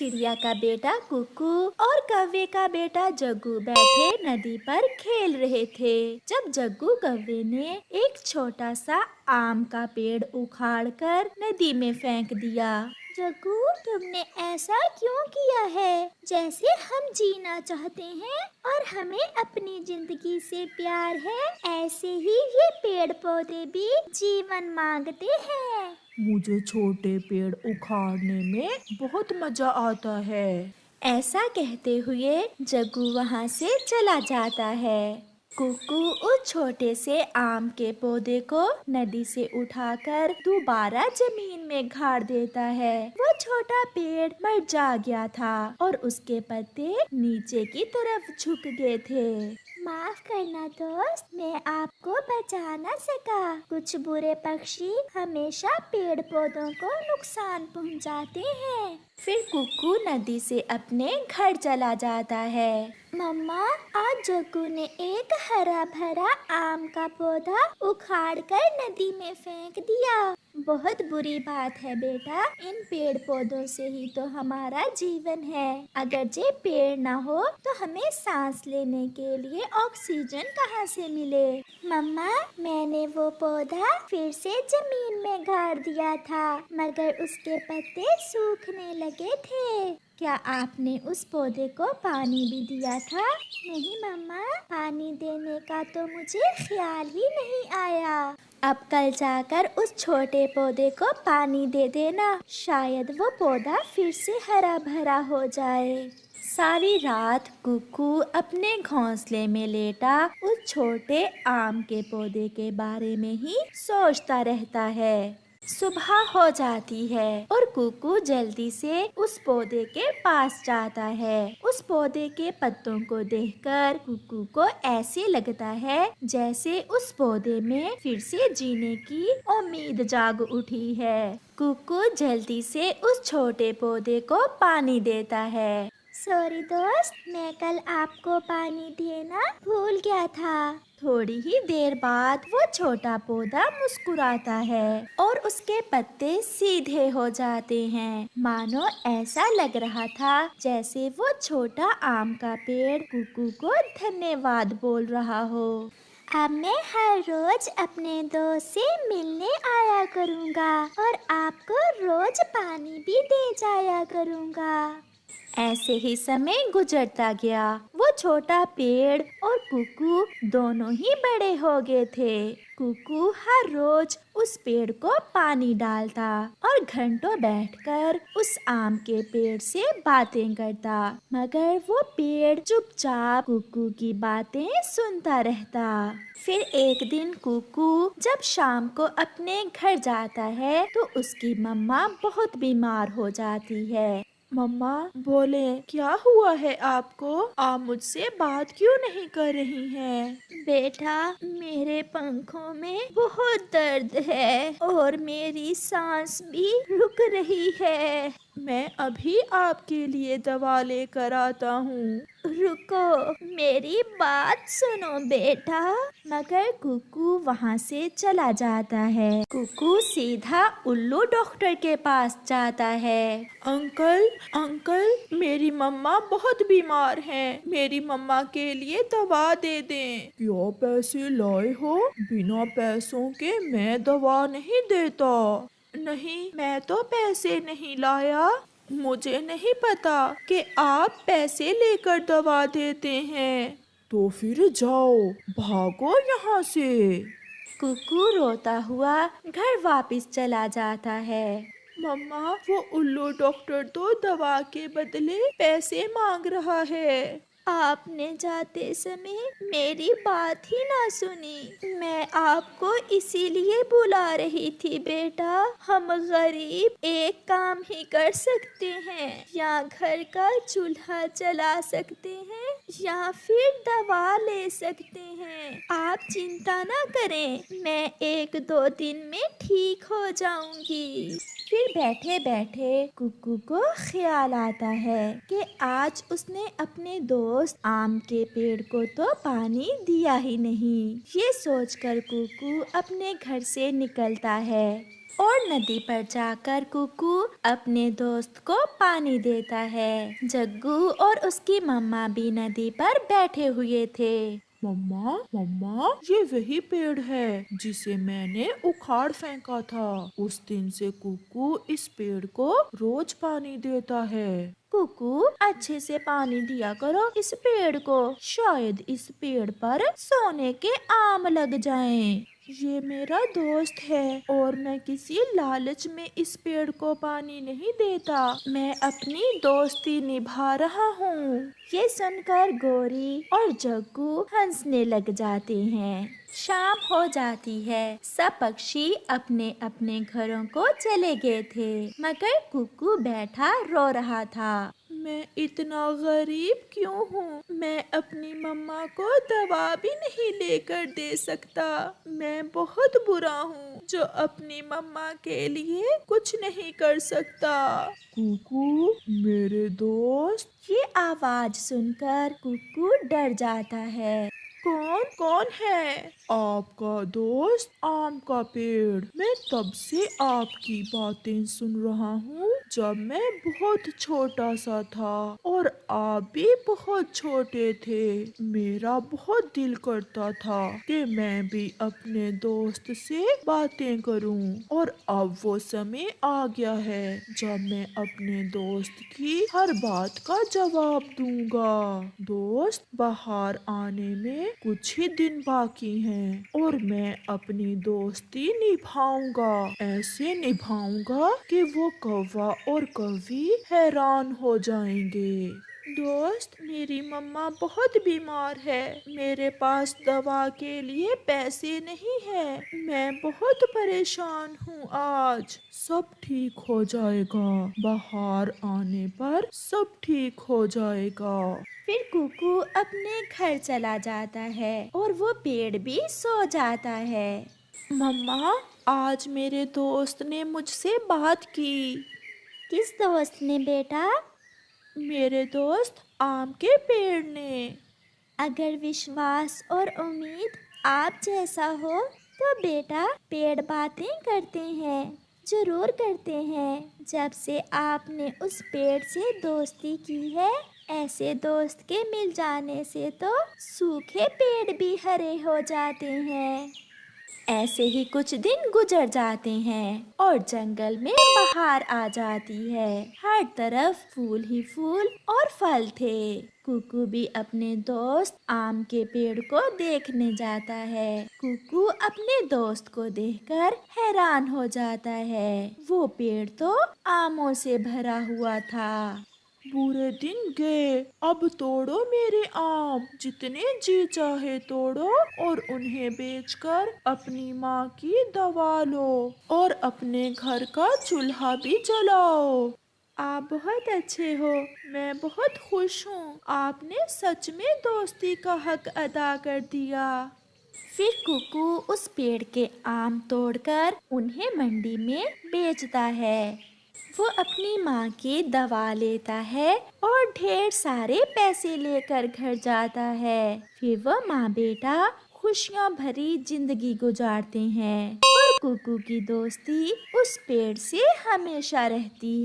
चिड़िया का बेटा कुकू और कौवे का बेटा जग्गू बैठे नदी पर खेल रहे थे। जब जग्गू कौवे ने एक छोटा सा आम का पेड़ उखाड़कर नदी में फेंक दिया। जग्गू, तुमने ऐसा क्यों किया है? जैसे हम जीना चाहते हैं और हमें अपनी जिंदगी से प्यार है, ऐसे ही ये पेड़ पौधे भी जीवन मांगते हैं। मुझे छोटे पेड़ उखाड़ने में बहुत मजा आता है। ऐसा कहते हुए जग्गू वहाँ से चला जाता है। कुकू उस छोटे से आम के पौधे को नदी से उठाकर दोबारा जमीन में गाड़ देता है। वो छोटा पेड़ मर जा गया था और उसके पत्ते नीचे की तरफ झुक गए थे। माफ करना दोस्त, मैं आपको बचा न सका। कुछ बुरे पक्षी हमेशा पेड़ पौधों को नुकसान पहुंचाते हैं। फिर कुकू नदी से अपने घर चला जाता है। मम्मा, आज जग्गू ने एक हरा भरा आम का पौधा उखाड़कर नदी में फेंक दिया। बहुत बुरी बात है बेटा, इन पेड़ पौधों से ही तो हमारा जीवन है। अगर ये पेड़ ना हो तो हमें सांस लेने के लिए ऑक्सीजन कहाँ से मिले? मम्मा, मैंने वो पौधा फिर से जमीन में गाड़ दिया था, मगर उसके पत्ते सूखने लगे थे। क्या आपने उस पौधे को पानी भी दिया था? नहीं मम्मा, पानी देने का तो मुझे ख्याल ही नहीं आया। अब कल जाकर उस छोटे पौधे को पानी दे देना, शायद वो पौधा फिर से हरा भरा हो जाए। सारी रात कुकू अपने घोंसले में लेटा उस छोटे आम के पौधे के बारे में ही सोचता रहता है। सुबह हो जाती है और कुकू जल्दी से उस पौधे के पास जाता है। उस पौधे के पत्तों को देखकर कुकू को ऐसे लगता है जैसे उस पौधे में फिर से जीने की उम्मीद जाग उठी है। कुकू जल्दी से उस छोटे पौधे को पानी देता है। सॉरी दोस्त, मैं कल आपको पानी देना भूल गया था। थोड़ी ही देर बाद वो छोटा पौधा मुस्कुराता है और उसके पत्ते सीधे हो जाते हैं, मानो ऐसा लग रहा था जैसे वो छोटा आम का पेड़ कुकू को धन्यवाद बोल रहा हो। अब मैं हर रोज अपने दोस्त से मिलने आया करूँगा और आपको रोज पानी भी दे जाया करूँगा। ऐसे ही समय गुजरता गया। वो छोटा पेड़ और कुकू दोनों ही बड़े हो गए थे। कुकू हर रोज उस पेड़ को पानी डालता और घंटों बैठकर उस आम के पेड़ से बातें करता, मगर वो पेड़ चुपचाप कुकू की बातें सुनता रहता। फिर एक दिन कुकू जब शाम को अपने घर जाता है तो उसकी मम्मा बहुत बीमार हो जाती है। मम्मा बोले, क्या हुआ है आपको? आप मुझसे बात क्यों नहीं कर रही हैं? बेटा, मेरे पंखों में बहुत दर्द है और मेरी सांस भी रुक रही है। मैं अभी आपके लिए दवा लेकर आता हूँ। रुको, मेरी बात सुनो बेटा। मगर कुकू वहाँ से चला जाता है। कुकू सीधा उल्लू डॉक्टर के पास जाता है। अंकल, अंकल, मेरी मम्मा बहुत बीमार हैं। मेरी मम्मा के लिए दवा दे दें। क्या पैसे लाए हो? बिना पैसों के मैं दवा नहीं देता। नहीं, मैं तो पैसे नहीं लाया। मुझे नहीं पता कि आप पैसे लेकर दवा देते हैं। तो फिर जाओ, भागो यहाँ से। कुकू रोता हुआ घर वापस चला जाता है। मम्मा, वो उल्लू डॉक्टर तो दवा के बदले पैसे मांग रहा है। आपने जाते समय मेरी बात ही ना सुनी। मैं आपको इसीलिए बुला रही थी बेटा। हम गरीब एक काम ही कर सकते हैं, या घर का चूल्हा जला सकते हैं या फिर दवा ले सकते हैं। आप चिंता ना करें, मैं 1-2 दिन में ठीक हो जाऊंगी। फिर बैठे बैठे कुकू को ख्याल आता है कि आज उसने अपने दोस्त आम के पेड़ को तो पानी दिया ही नहीं। ये सोचकर कुकू अपने घर से निकलता है। और नदी पर जाकर कुकू अपने दोस्त को पानी देता है। जग्गू और उसकी मम्मा भी नदी पर बैठे हुए थे। मम्मा मम्मा, ये वही पेड़ है जिसे मैंने उखाड़ फेंका था। उस दिन से कुकू इस पेड़ को रोज पानी देता है। कुकू, अच्छे से पानी दिया करो इस पेड़ को, शायद इस पेड़ पर सोने के आम लग जाएं। ये मेरा दोस्त है और मैं किसी लालच में इस पेड़ को पानी नहीं देता। मैं अपनी दोस्ती निभा रहा हूँ। ये सुनकर गोरी और जग्गू हंसने लग जाते हैं। शाम हो जाती है। सब पक्षी अपने अपने घरों को चले गए थे, मगर कुकू बैठा रो रहा था। मैं इतना गरीब क्यों हूँ? मैं अपनी मम्मा को दवा भी नहीं लेकर दे सकता। मैं बहुत बुरा हूँ जो अपनी मम्मा के लिए कुछ नहीं कर सकता। कुकू, मेरे दोस्त। ये आवाज सुनकर कुकू डर जाता है। कौन कौन है? आपका दोस्त आम का पेड़। मैं तब से आपकी बातें सुन रहा हूँ जब मैं बहुत छोटा सा था और आप भी बहुत छोटे थे। मेरा बहुत दिल करता था कि मैं भी अपने दोस्त से बातें करूँ और अब वो समय आ गया है जब मैं अपने दोस्त की हर बात का जवाब दूंगा। दोस्त, बाहर आने में कुछ ही दिन बाकी हैं और मैं अपनी दोस्ती निभाऊंगा। ऐसे निभाऊंगा कि वो कौवा और कौवी हैरान हो जाएंगे। दोस्त, मेरी मम्मा बहुत बीमार है। मेरे पास दवा के लिए पैसे नहीं है। मैं बहुत परेशान हूँ आज। सब ठीक हो जाएगा। बाहर आने पर सब ठीक हो जाएगा। फिर कुकू अपने घर चला जाता है और वो पेड़ भी सो जाता है। मम्मा, आज मेरे दोस्त ने मुझसे बात की। किस दोस्त ने बेटा? मेरे दोस्त आम के पेड़ ने। अगर विश्वास और उम्मीद आप जैसा हो तो बेटा पेड़ बातें करते हैं, जरूर करते हैं। जब से आपने उस पेड़ से दोस्ती की है, ऐसे दोस्त के मिल जाने से तो सूखे पेड़ भी हरे हो जाते हैं। ऐसे ही कुछ दिन गुजर जाते हैं और जंगल में बहार आ जाती है। हर तरफ फूल ही फूल और फल थे। कुकू भी अपने दोस्त आम के पेड़ को देखने जाता है। कुकू अपने दोस्त को देखकर हैरान हो जाता है। वो पेड़ तो आमों से भरा हुआ था। बुरे दिन गए, अब तोड़ो मेरे आम, जितने जी चाहे तोड़ो और उन्हें बेचकर अपनी माँ की दवा लो और अपने घर का चूल्हा भी जलाओ। आप बहुत अच्छे हो। मैं बहुत खुश हूँ। आपने सच में दोस्ती का हक अदा कर दिया। फिर कुकू उस पेड़ के आम तोड़कर उन्हें मंडी में बेचता है। वो अपनी माँ की दवा लेता है और ढेर सारे पैसे लेकर घर जाता है। फिर वो माँ बेटा खुशियाँ भरी जिंदगी गुजारते हैं और कुकू की दोस्ती उस पेड़ से हमेशा रहती है।